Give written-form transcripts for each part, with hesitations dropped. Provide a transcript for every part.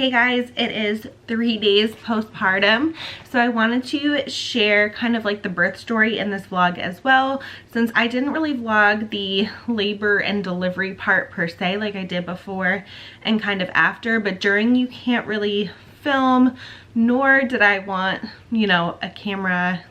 Hey guys, it is 3 days postpartum, so I wanted to share kind of like the birth story in this vlog as well, since I didn't really vlog the labor and delivery part per se like I did before and kind of after, but during you can't really film, nor did I want, you know, a camera.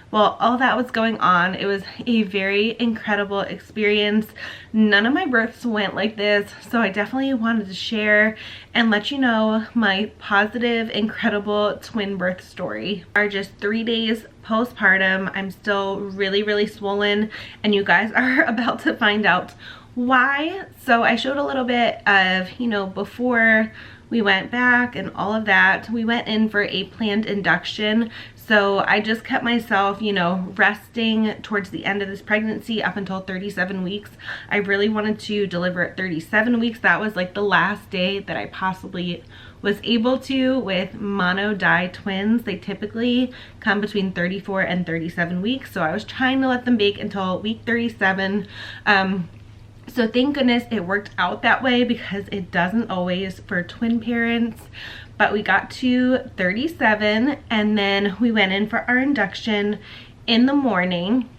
Well, all that was going on. It was a very incredible experience. None of my births went like this, so I definitely wanted to share and let you know my positive, incredible twin birth story. Are just 3 days postpartum. I'm still really swollen, and you guys are about to find out why. So I showed a little bit of, you know, before we went back and all of that. We went in for a planned induction. So I just kept myself, you know, resting towards the end of this pregnancy up until 37 weeks. I really wanted to deliver at 37 weeks. That was like the last day that I possibly was able to with mono-di twins. They typically come between 34 and 37 weeks. So I was trying to let them bake until week 37. So thank goodness it worked out that way, because it doesn't always for twin parents. But we got to 37 and then we went in for our induction in the morning.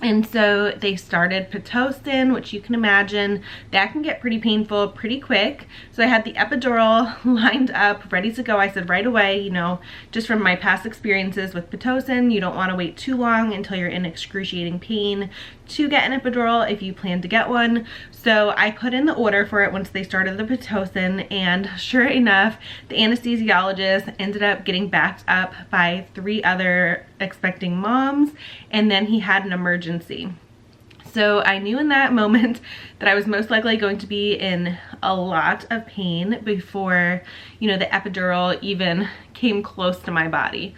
And so they started Pitocin, which you can imagine that can get pretty painful pretty quick. So I had the epidural lined up, ready to go. I said right away, you know, just from my past experiences with Pitocin, you don't want to wait too long until you're in excruciating pain to get an epidural if you plan to get one. So I put in the order for it once they started the Pitocin, and sure enough, the anesthesiologist ended up getting backed up by 3 other expecting moms, and then he had an emergency. So I knew in that moment that I was most likely going to be in a lot of pain before, you know, the epidural even came close to my body.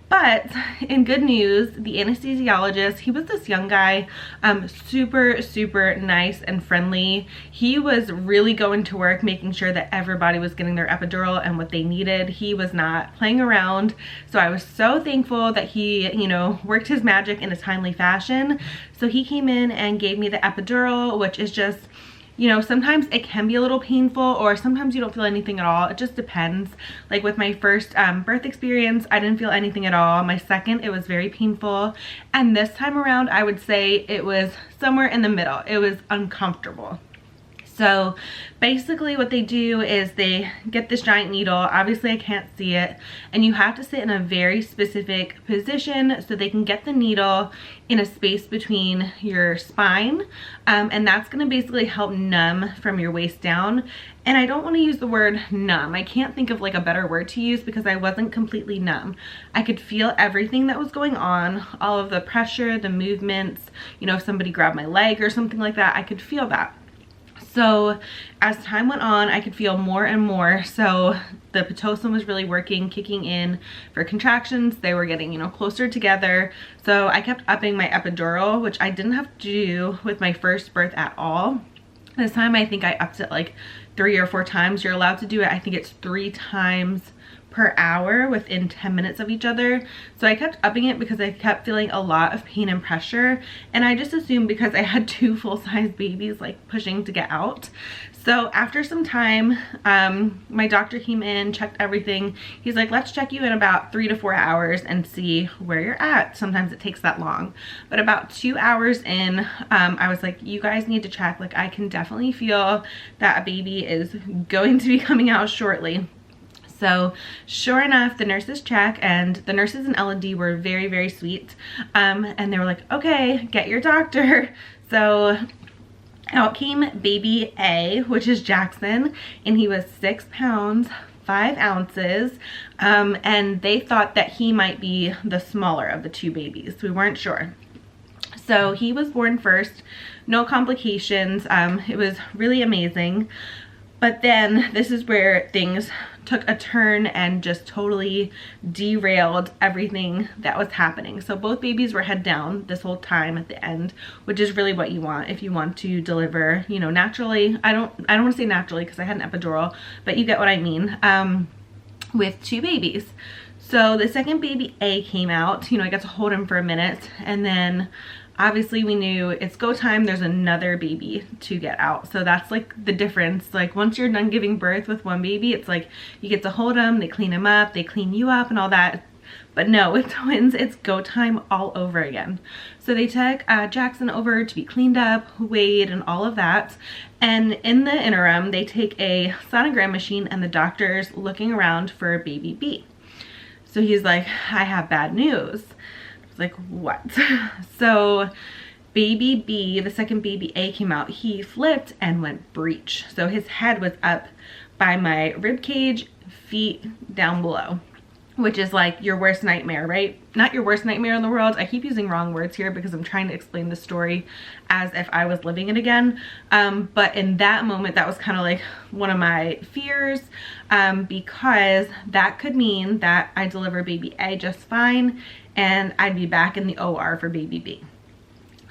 But in good news, the anesthesiologist, he was this young guy, super nice and friendly. He was really going to work making sure that everybody was getting their epidural and what they needed. He was not playing around. So I was so thankful that he, you know, worked his magic in a timely fashion. So he came in and gave me the epidural, which is just, you know, sometimes it can be a little painful, or sometimes you don't feel anything at all. It just depends. Like with my first birth experience, I didn't feel anything at all. My second, it was very painful. And this time around, I would say it was somewhere in the middle. It was uncomfortable. So basically what they do is they get this giant needle. Obviously I can't see it, and you have to sit in a very specific position so they can get the needle in a space between your spine, and that's going to basically help numb from your waist down. And I don't want to use the word numb. I can't think of like a better word to use, because I wasn't completely numb. I could feel everything that was going on, all of the pressure, the movements, you know, if somebody grabbed my leg or something like that, I could feel that. So as time went on, I could feel more and more. So the Pitocin was really working, kicking in for contractions. They were getting, you know, closer together. So I kept upping my epidural, which I didn't have to do with my first birth at all. This time I think I upped it like 3 or 4 times. You're allowed to do it, I think it's 3 times per hour within 10 minutes of each other. So I kept upping it because I kept feeling a lot of pain and pressure, and I just assumed because I had 2 full-size babies like pushing to get out. So after some time, my doctor came in, checked everything. He's like, let's check you in about 3 to 4 hours and see where you're at. Sometimes it takes that long, but about 2 hours in, I was like, you guys need to check. Like, I can definitely feel that a baby is going to be coming out shortly. So sure enough, the nurses check, and the nurses in L&D were very sweet. And they were like, okay, get your doctor. So out came baby A, which is Jackson, and he was 6 pounds, 5 ounces. And they thought that he might be the smaller of the 2 babies. We weren't sure. So he was born first, no complications. It was really amazing. But then this is where things took a turn and just totally derailed everything that was happening. So both babies were head down this whole time at the end, which is really what you want if you want to deliver, you know, naturally. I don't want to say naturally because I had an epidural, but you get what I mean, with 2 babies. So the second baby A came out, I got to hold him for a minute, and then obviously we knew it's go time, there's another baby to get out. So that's like the difference. Like once you're done giving birth with one baby, it's like you get to hold him, they clean him up, they clean you up and all that. But no, with twins, it's go time all over again. So they took Jackson over to be cleaned up, weighed, and all of that. And in the interim, they take a sonogram machine and the doctor's looking around for baby B. So he's like, I have bad news. I was like, what? So baby B, the second baby A came out, he flipped and went breech. So his head was up by my rib cage, feet down below, which is like your worst nightmare, right? Not your worst nightmare in the world. I keep using wrong words here because I'm trying to explain the story as if I was living it again. But in that moment, that was kind of like one of my fears, because that could mean that I deliver baby A just fine and I'd be back in the OR for baby B.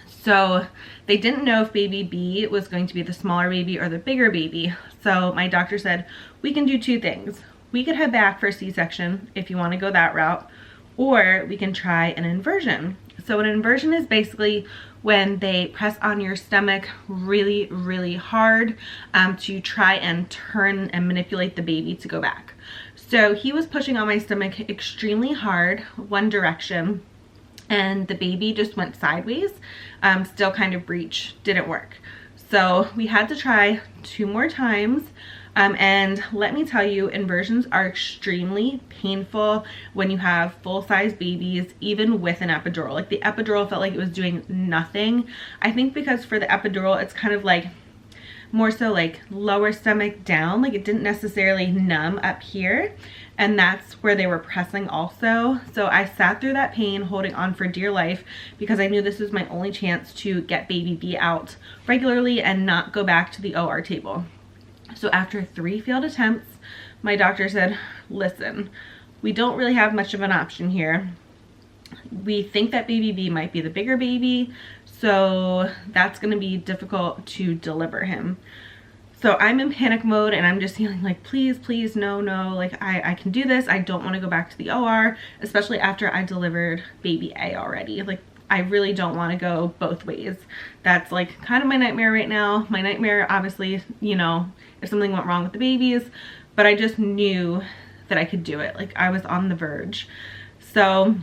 So they didn't know if baby B was going to be the smaller baby or the bigger baby. So my doctor said, we can do two things. We could head back for a C-section if you want to go that route, or we can try an inversion. So an inversion is basically when they press on your stomach really, really hard to try and turn and manipulate the baby to go back. So he was pushing on my stomach extremely hard, one direction, and the baby just went sideways, still kind of breech, didn't work. So we had to try 2 more times. And let me tell you, inversions are extremely painful when you have full-size babies, even with an epidural. Like the epidural felt like it was doing nothing. I think because for the epidural, it's kind of like more so like lower stomach down, like it didn't necessarily numb up here. And that's where they were pressing also. So I sat through that pain, holding on for dear life, because I knew this was my only chance to get baby B out regularly and not go back to the OR table. So after 3 failed attempts, my doctor said, listen, we don't really have much of an option here. We think that baby B might be the bigger baby, so that's going to be difficult to deliver him. So I'm in panic mode and I'm just feeling like, please, please, no, like I can do this. I don't want to go back to the OR, especially after I delivered baby A already. Like I really don't want to go both ways. That's like kind of my nightmare right now. My nightmare, obviously, if something went wrong with the babies, but I just knew that I could do it. Like I was on the verge. So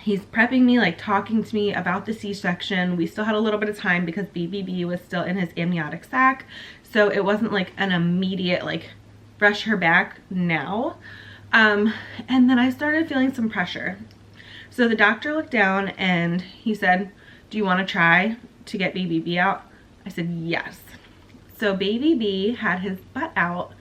he's prepping me, like talking to me about the C-section. We still had a little bit of time because baby B was still in his amniotic sac. So it wasn't like an immediate, like brush her back now. And then I started feeling some pressure. So the doctor looked down and he said, do you want to try to get baby B out? I said, yes. So baby B had his butt out,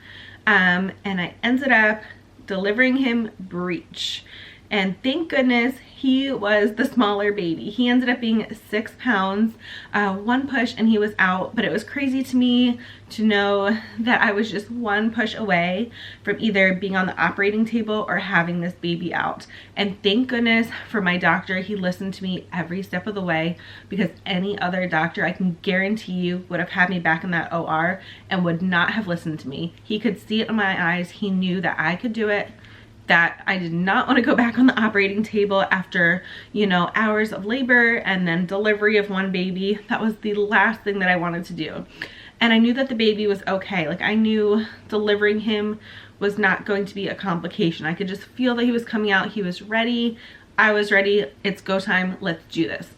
and I ended up delivering him breech. And thank goodness he was the smaller baby. He ended up being 6 pounds, 1 push and he was out. But it was crazy to me to know that I was just 1 push away from either being on the operating table or having this baby out. And thank goodness for my doctor. He listened to me every step of the way, because any other doctor, I can guarantee you, would have had me back in that OR and would not have listened to me. He could see it in my eyes. He knew that I could do it, that I did not want to go back on the operating table after, hours of labor and then delivery of 1 baby. That was the last thing that I wanted to do. And I knew that the baby was okay. Like I knew delivering him was not going to be a complication. I could just feel that he was coming out. He was ready. I was ready. It's go time. Let's do this.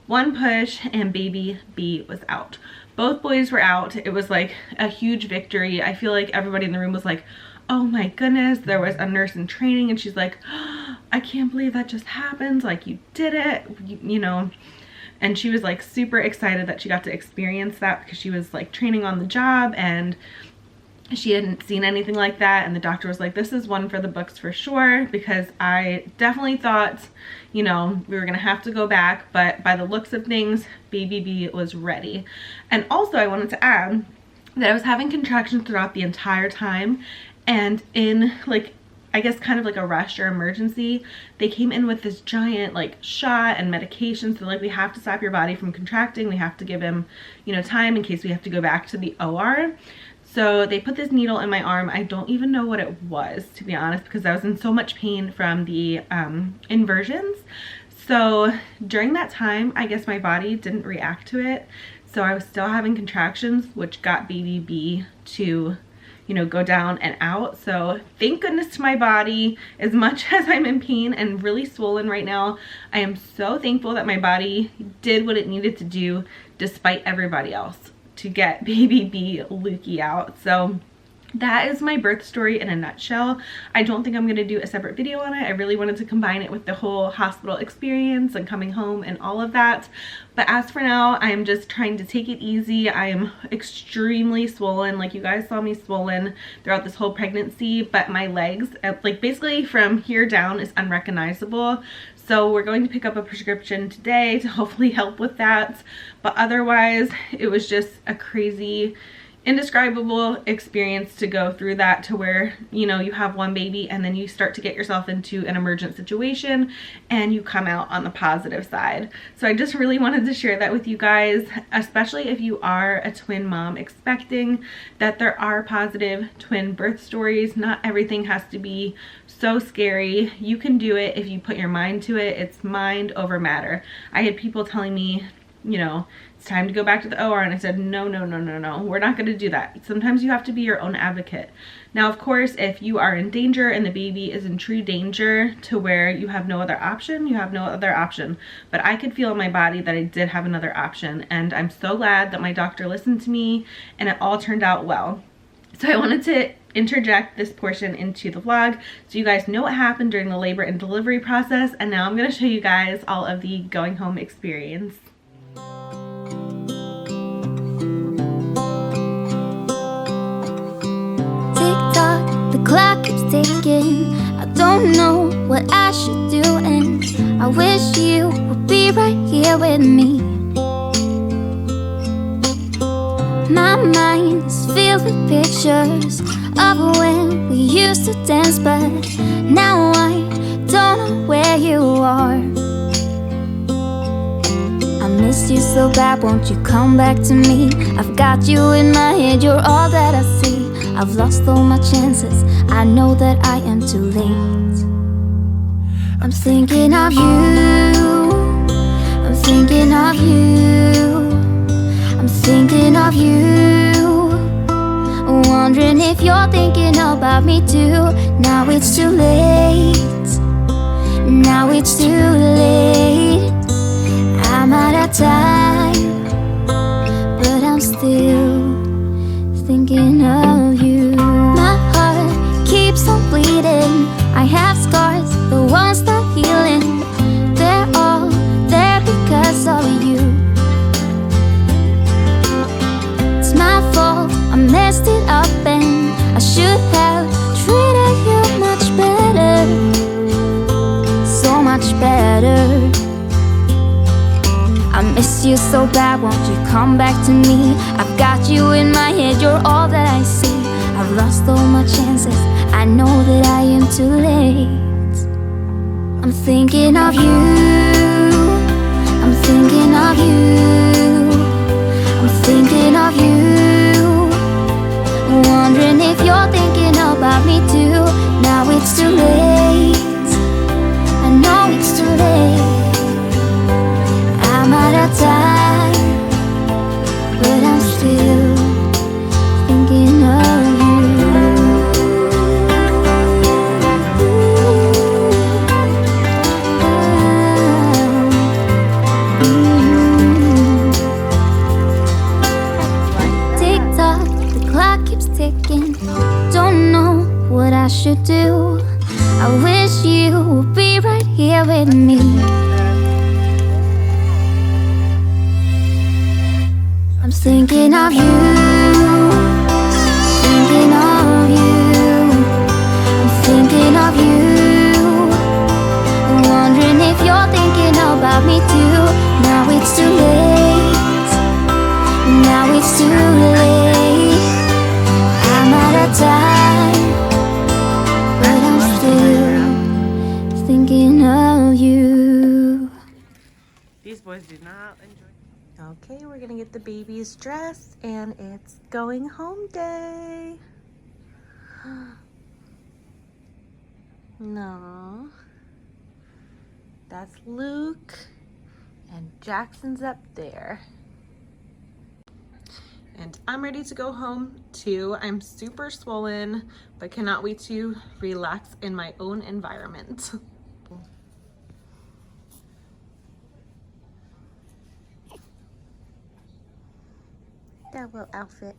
1 push and baby B was out. Both boys were out. It was like a huge victory. I feel like everybody in the room was like, oh my goodness. There was a nurse in training and she's like, oh, I can't believe that just happened. Like you did it, and she was like super excited that she got to experience that, because she was like training on the job and she hadn't seen anything like that. And the doctor was like, this is one for the books for sure, because I definitely thought, we were gonna have to go back, but by the looks of things, baby B was ready. And also I wanted to add that I was having contractions throughout the entire time. And in like, I guess kind of like a rush or emergency, they came in with this giant like shot and medication. So like, we have to stop your body from contracting. We have to give him, time in case we have to go back to the OR. So they put this needle in my arm. I don't even know what it was, to be honest, because I was in so much pain from the inversions. So during that time, I guess my body didn't react to it. So I was still having contractions, which got baby B to, you know, go down and out. So thank goodness to my body. As much as I'm in pain and really swollen right now, I am so thankful that my body did what it needed to do despite everybody else to get baby B Lukey out. So that is my birth story in a nutshell. I don't think I'm going to do a separate video on it. I really wanted to combine it with the whole hospital experience and coming home and all of that. But as for now, I'm just trying to take it easy. I am extremely swollen. Like, you guys saw me swollen throughout this whole pregnancy, but my legs, like basically from here down, is unrecognizable. So we're going to pick up a prescription today to hopefully help with that. But otherwise, it was just a crazy, indescribable experience to go through that, to where, you know, you have one baby and then you start to get yourself into an emergent situation and you come out on the positive side. So I just really wanted to share that with you guys, especially if you are a twin mom expecting, that there are positive twin birth stories. Not everything has to be so scary. You can do it if you put your mind to it. It's mind over matter. I had people telling me, you know, it's time to go back to the OR, and I said, no, we're not going to do that. Sometimes you have to be your own advocate. Now, of course, if you are in danger and the baby is in true danger to where you have no other option, you have no other option. But I could feel in my body that I did have another option, and I'm so glad that my doctor listened to me and it all turned out well. So I wanted to interject this portion into the vlog so you guys know what happened during the labor and delivery process, and now I'm going to show you guys all of the going home experience. The clock keeps ticking. I don't know what I should do, and I wish you would be right here with me. My mind is filled with pictures of when we used to dance, but now I don't know where you are. I miss you so bad, won't you come back to me? I've got you in my head, you're all that I see. I've lost all my chances, I know that I am too late. I'm thinking of you, I'm thinking of you, I'm thinking of you, wondering if you're thinking about me too. Now it's too late, now it's too late. I'm out of time, but I'm still thinking of you. My heart keeps on bleeding. I have scars, the ones not healing. They're all there because of you. It's my fault, I messed it up, and I should have treated you much better, so much better. I miss you so bad, won't you come back to me? I've got you in my head, you're all that I see. I've lost all my chances, I know that I am too late. I'm thinking of you, I'm thinking of you, I'm thinking of you, wondering if you're thinking about me too. Now it's too late, I know it's too late. I'm out of time, but I'm still thinking of you. Tick tock, the clock keeps ticking. Don't know what I should do. I wish you would be right here with me. I'm thinking of you, thinking of you, I'm thinking of you, wondering if you're thinking about me too. Now it's too late, now it's too late. I'm out of time, but I'm still thinking of you. These boys do not enjoy. Okay, we're gonna get the babies dressed and it's going home day. No. That's Luke and Jackson's up there. And I'm ready to go home too. I'm super swollen, but cannot wait to relax in my own environment. That little outfit.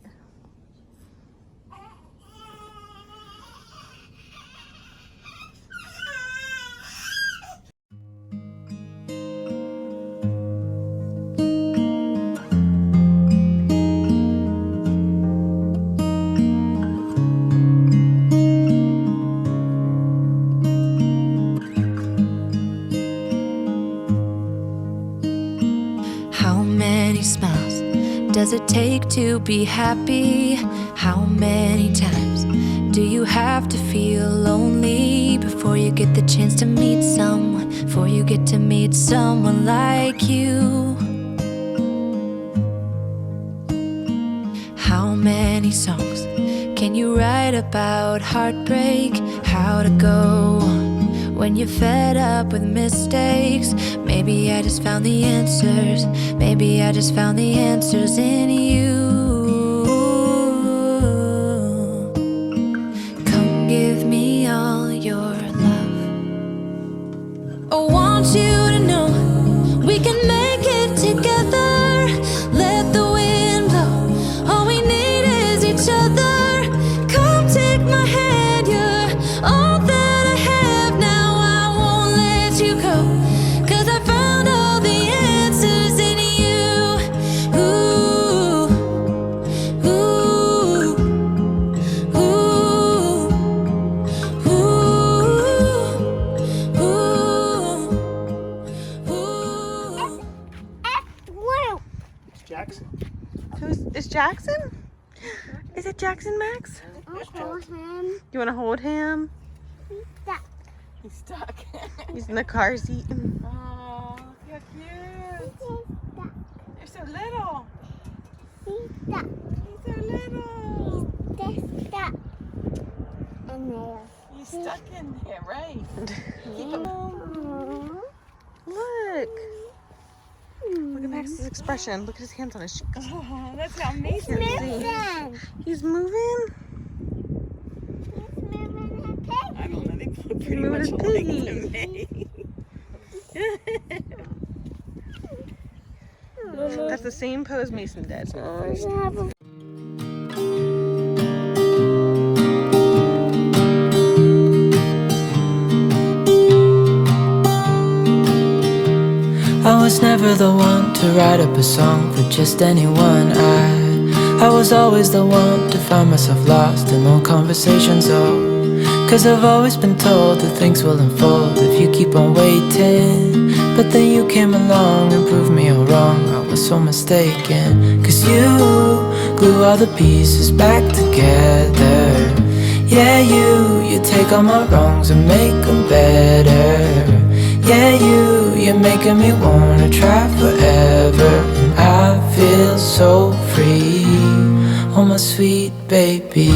How many smiles does it take to be happy? How many times do you have to feel lonely before you get the chance to meet someone, before you get to meet someone like you? How many songs can you write about heartbreak? How to go on when you're fed up with mistakes? Maybe I just found the answers. Maybe I just found the answers in you. Come give me all your love. I want you to know we can make it together. Let the wind blow. All we need is each other. Come take my hand. You're all that I have now. I won't let you go. 'Cause I found all the answers in you. Ooh, ooh, ooh, ooh, ooh. It's Jackson. Is Jackson? Is it Jackson, Max? Hold him. You want to hold him? He's stuck. He's in the car seat. Oh, you're cute. You're so little. He's so little. He's stuck in there, right? Keep him. Look. Look at Max's expression. Look at his hands on his cheeks. Oh, that's how Mason is. He's moving. I don't know. They look pretty moving much his alike piggy. to me. That's the same pose Mason did. I was never the one to write up a song for just anyone. I was always the one to find myself lost in long conversations. Oh, 'cause I've always been told that things will unfold if you keep on waiting. But then you came along and proved me all wrong. I was so mistaken. 'Cause you glue all the pieces back together. Yeah, you take all my wrongs and make them better. Yeah, you're making me wanna try forever. And I feel so free, oh my sweet baby.